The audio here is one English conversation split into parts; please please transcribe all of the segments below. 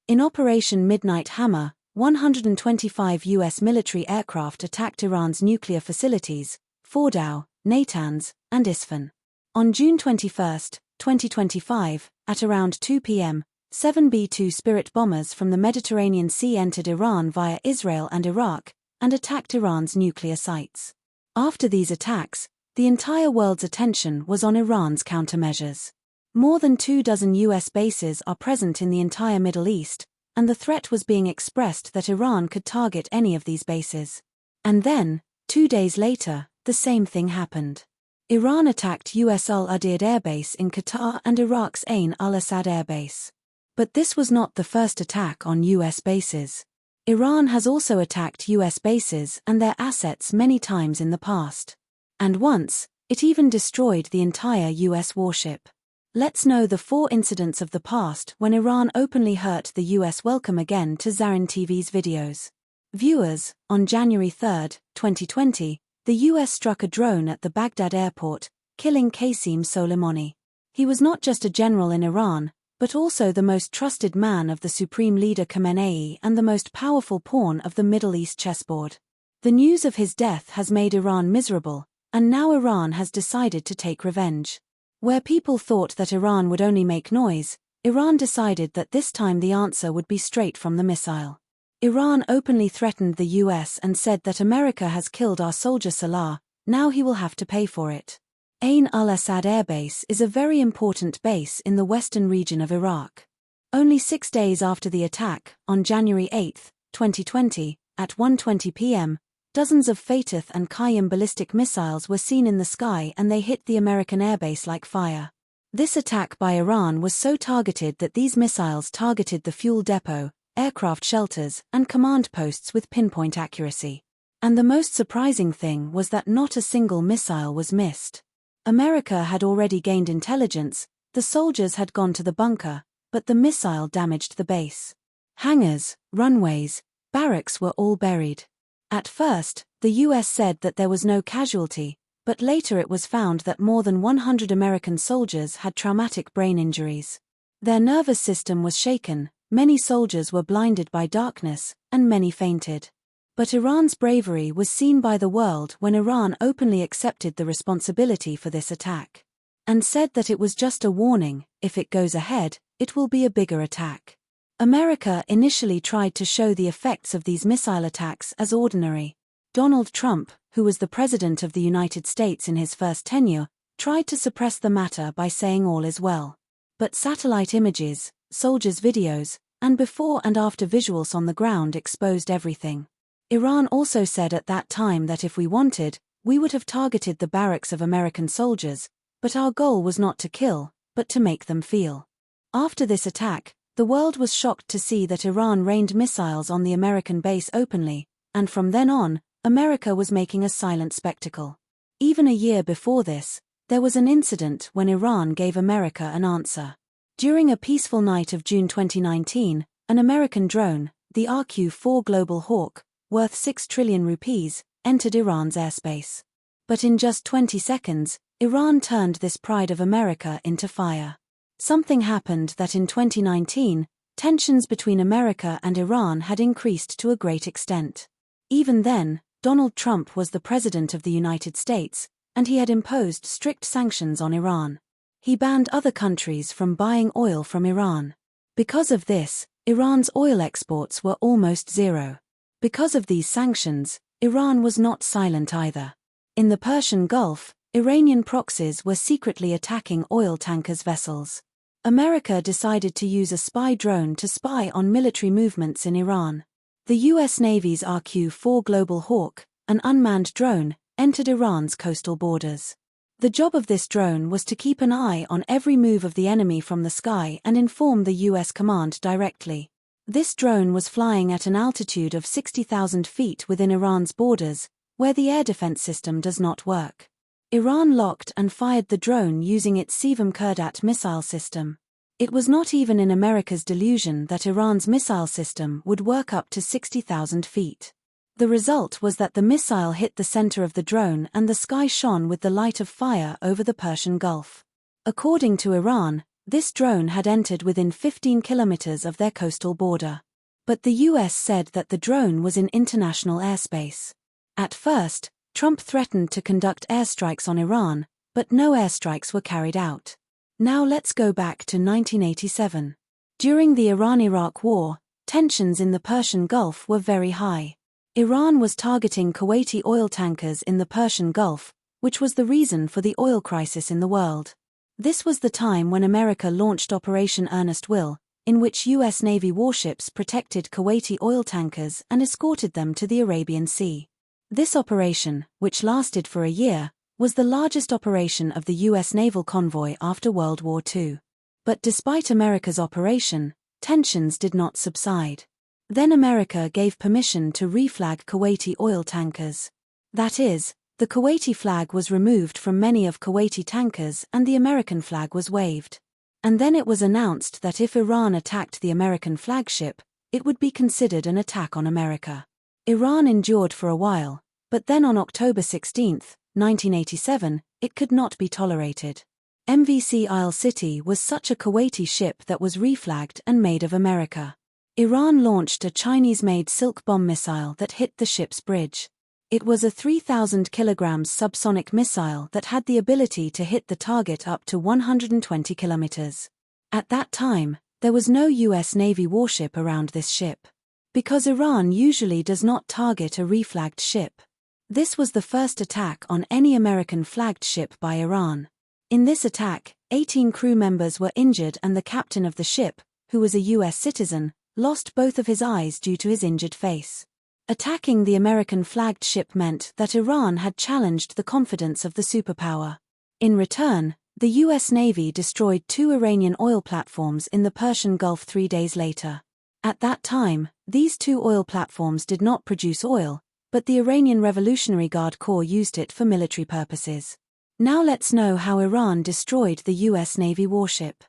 In Operation Midnight Hammer, 125 U.S. military aircraft attacked Iran's nuclear facilities, Fordow, Natanz, and Isfahan. On June 21, 2025, at around 2 p.m., 7 B-2 Spirit bombers from the Mediterranean Sea entered Iran via Israel and Iraq, and attacked Iran's nuclear sites. After these attacks, the entire world's attention was on Iran's countermeasures. More than 24 U.S. bases are present in the entire Middle East, and the threat was being expressed that Iran could target any of these bases. And then, 2 days later, the same thing happened. Iran attacked U.S. Al-Udeid Air Base in Qatar and Iraq's Ain al-Assad Air Base. But this was not the first attack on U.S. bases. Iran has also attacked U.S. bases and their assets many times in the past. And once, it even destroyed the entire U.S. warship. Let's know the 4 incidents of the past when Iran openly hurt the U.S. Welcome again to Zarin TV's videos. Viewers, on January 3, 2020, the U.S. struck a drone at the Baghdad airport, killing Qasem Soleimani. He was not just a general in Iran, but also the most trusted man of the supreme leader Khamenei and the most powerful pawn of the Middle East chessboard. The news of his death has made Iran miserable, and now Iran has decided to take revenge. Where people thought that Iran would only make noise, Iran decided that this time the answer would be straight from the missile. Iran openly threatened the US and said that America has killed our soldier Salah, now he will have to pay for it. Ain al-Assad Air Base is a very important base in the western region of Iraq. Only 6 days after the attack, on January 8, 2020, at 1:20 p.m., dozens of Fatih and Qayyim ballistic missiles were seen in the sky and they hit the American airbase like fire. This attack by Iran was so targeted that these missiles targeted the fuel depot, aircraft shelters, and command posts with pinpoint accuracy. And the most surprising thing was that not a single missile was missed. America had already gained intelligence, the soldiers had gone to the bunker, but the missile damaged the base. Hangars, runways, barracks were all buried. At first, the US said that there was no casualty, but later it was found that more than 100 American soldiers had traumatic brain injuries. Their nervous system was shaken, many soldiers were blinded by darkness, and many fainted. But Iran's bravery was seen by the world when Iran openly accepted the responsibility for this attack. And said that it was just a warning, if it goes ahead, it will be a bigger attack. America initially tried to show the effects of these missile attacks as ordinary. Donald Trump, who was the President of the United States in his first tenure, tried to suppress the matter by saying all is well. But satellite images, soldiers' videos, and before and after visuals on the ground exposed everything. Iran also said at that time that if we wanted, we would have targeted the barracks of American soldiers, but our goal was not to kill, but to make them feel. After this attack, the world was shocked to see that Iran rained missiles on the American base openly, and from then on, America was making a silent spectacle. Even a year before this, there was an incident when Iran gave America an answer. During a peaceful night of June 2019, an American drone, the RQ-4 Global Hawk, worth 6 trillion rupees, entered Iran's airspace. But in just 20 seconds, Iran turned this pride of America into fire. Something happened that in 2019, tensions between America and Iran had increased to a great extent. Even then, Donald Trump was the President of the United States, and he had imposed strict sanctions on Iran. He banned other countries from buying oil from Iran. Because of this, Iran's oil exports were almost zero. Because of these sanctions, Iran was not silent either. In the Persian Gulf, Iranian proxies were secretly attacking oil tankers' vessels. America decided to use a spy drone to spy on military movements in Iran. The U.S. Navy's RQ-4 Global Hawk, an unmanned drone, entered Iran's coastal borders. The job of this drone was to keep an eye on every move of the enemy from the sky and inform the U.S. command directly. This drone was flying at an altitude of 60,000 feet within Iran's borders, where the air defense system does not work. Iran locked and fired the drone using its Sevam-Kurdat missile system. It was not even in America's delusion that Iran's missile system would work up to 60,000 feet. The result was that the missile hit the center of the drone and the sky shone with the light of fire over the Persian Gulf. According to Iran, This drone had entered within 15 kilometers of their coastal border. But the US said that the drone was in international airspace. At first, Trump threatened to conduct airstrikes on Iran, but no airstrikes were carried out. Now let's go back to 1987. During the Iran-Iraq War, tensions in the Persian Gulf were very high. Iran was targeting Kuwaiti oil tankers in the Persian Gulf, which was the reason for the oil crisis in the world. This was the time when America launched Operation Earnest Will, in which U.S. Navy warships protected Kuwaiti oil tankers and escorted them to the Arabian Sea. This operation, which lasted for a year, was the largest operation of the U.S. naval convoy after World War II. But despite America's operation, tensions did not subside. Then America gave permission to reflag Kuwaiti oil tankers. That is, the Kuwaiti flag was removed from many of Kuwaiti tankers and the American flag was waved. And then it was announced that if Iran attacked the American flagship, it would be considered an attack on America. Iran endured for a while, but then on October 16, 1987, it could not be tolerated. MVC Isle City was such a Kuwaiti ship that was reflagged and made of America. Iran launched a Chinese-made Silk bomb missile that hit the ship's bridge. It was a 3,000 kilograms subsonic missile that had the ability to hit the target up to 120 kilometers. At that time, there was no U.S. Navy warship around this ship. Because Iran usually does not target a reflagged ship. This was the first attack on any American-flagged ship by Iran. In this attack, 18 crew members were injured and the captain of the ship, who was a U.S. citizen, lost both of his eyes due to his injured face. Attacking the American-flagged ship meant that Iran had challenged the confidence of the superpower. In return, the U.S. Navy destroyed 2 Iranian oil platforms in the Persian Gulf 3 days later. At that time, these 2 oil platforms did not produce oil, but the Iranian Revolutionary Guard Corps used it for military purposes. Now let's know how Iran destroyed the U.S. Navy warship.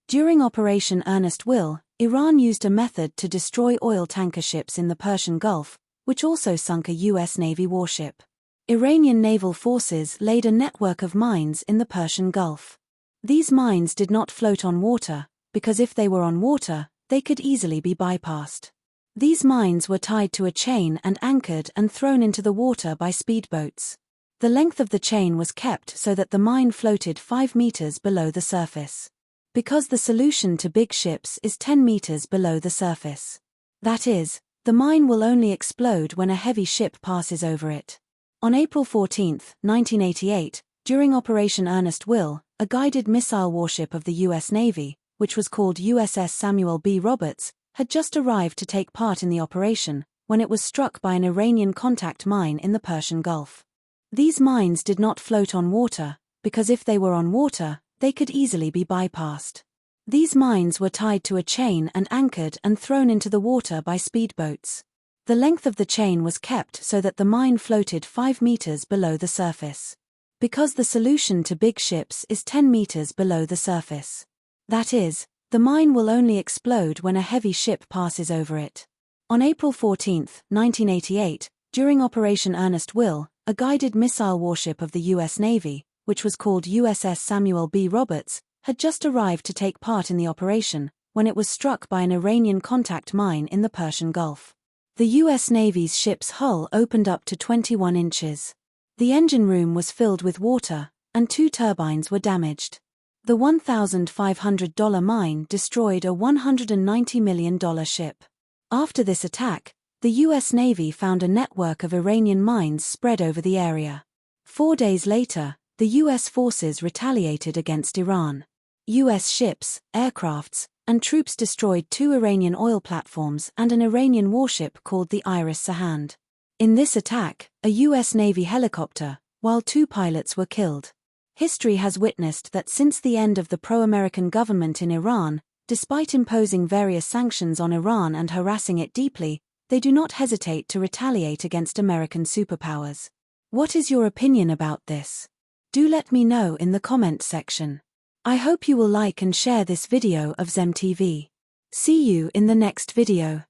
During Operation Earnest Will, Iran used a method to destroy oil tanker ships in the Persian Gulf, which also sunk a U.S. Navy warship. Iranian naval forces laid a network of mines in the Persian Gulf. These mines did not float on water, because if they were on water, they could easily be bypassed. These mines were tied to a chain and anchored and thrown into the water by speedboats. The length of the chain was kept so that the mine floated 5 meters below the surface. Because the solution to big ships is 10 meters below the surface. That is, the mine will only explode when a heavy ship passes over it. On April 14, 1988, during Operation Earnest Will, a guided missile warship of the U.S. Navy, which was called USS Samuel B. Roberts, had just arrived to take part in the operation, when it was struck by an Iranian contact mine in the Persian Gulf. These mines did not float on water, because if they were on water, they could easily be bypassed. These mines were tied to a chain and anchored and thrown into the water by speedboats. The length of the chain was kept so that the mine floated 5 meters below the surface. Because the solution to big ships is 10 meters below the surface. That is, the mine will only explode when a heavy ship passes over it. On April 14, 1988, during Operation Earnest Will, a guided missile warship of the U.S. Navy, which was called USS Samuel B. Roberts, had just arrived to take part in the operation, when it was struck by an Iranian contact mine in the Persian Gulf. The U.S. Navy's ship's hull opened up to 21 inches. The engine room was filled with water, and 2 turbines were damaged. The $1,500 mine destroyed a $190 million ship. After this attack, the U.S. Navy found a network of Iranian mines spread over the area. 4 days later, the U.S. forces retaliated against Iran. U.S. ships, aircrafts, and troops destroyed 2 Iranian oil platforms and an Iranian warship called the Iris Sahand. In this attack, a U.S. Navy helicopter, while 2 pilots were killed. History has witnessed that since the end of the pro-American government in Iran, despite imposing various sanctions on Iran and harassing it deeply, they do not hesitate to retaliate against American superpowers. What is your opinion about this? Do let me know in the comment section. I hope you will like and share this video of ZemTV. See you in the next video.